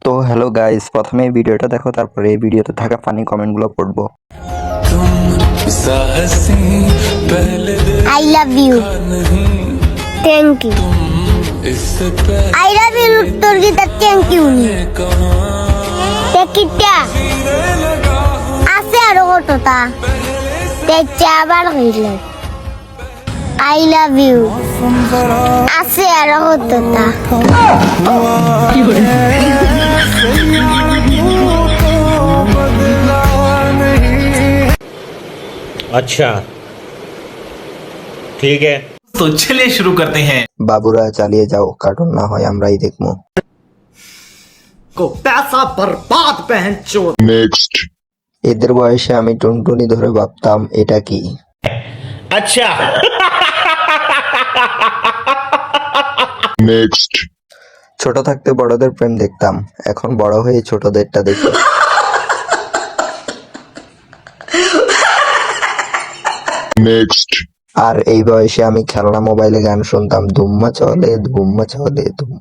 তো hello guys, প্রথমে এই ভিডিওটা দেখো, তারপরে এই ভিডিওতে থাকা ফানি কমেন্টগুলো পড়বো। I love you. Thank you. I love you উত্তর গীতা thank you নি। কিটা আছে আরো কতটা দেখতে আবার হইলে I love you আছে আরো কতটা अच्छा ठीक है। तो चलिए शुरू करते हैं। বাবুরা চালিয়ে যাও, কার্টুন না হয় আমরাই দেখবো। को पैसा बर्बाद पहन चोर। এদের বয়সে আমি টুনটুনি ধরে ভাবতাম এটা কি। अच्छा ছোট থাকতে বড়দের প্রেম দেখতাম, এখন বড় হয়ে ছোটদেরটা দেখি। আর এই বয়সে আমি খেলনা মোবাইলে গান শুনতাম, ধুম্মা চলে ধুম্মা চলে ধুম।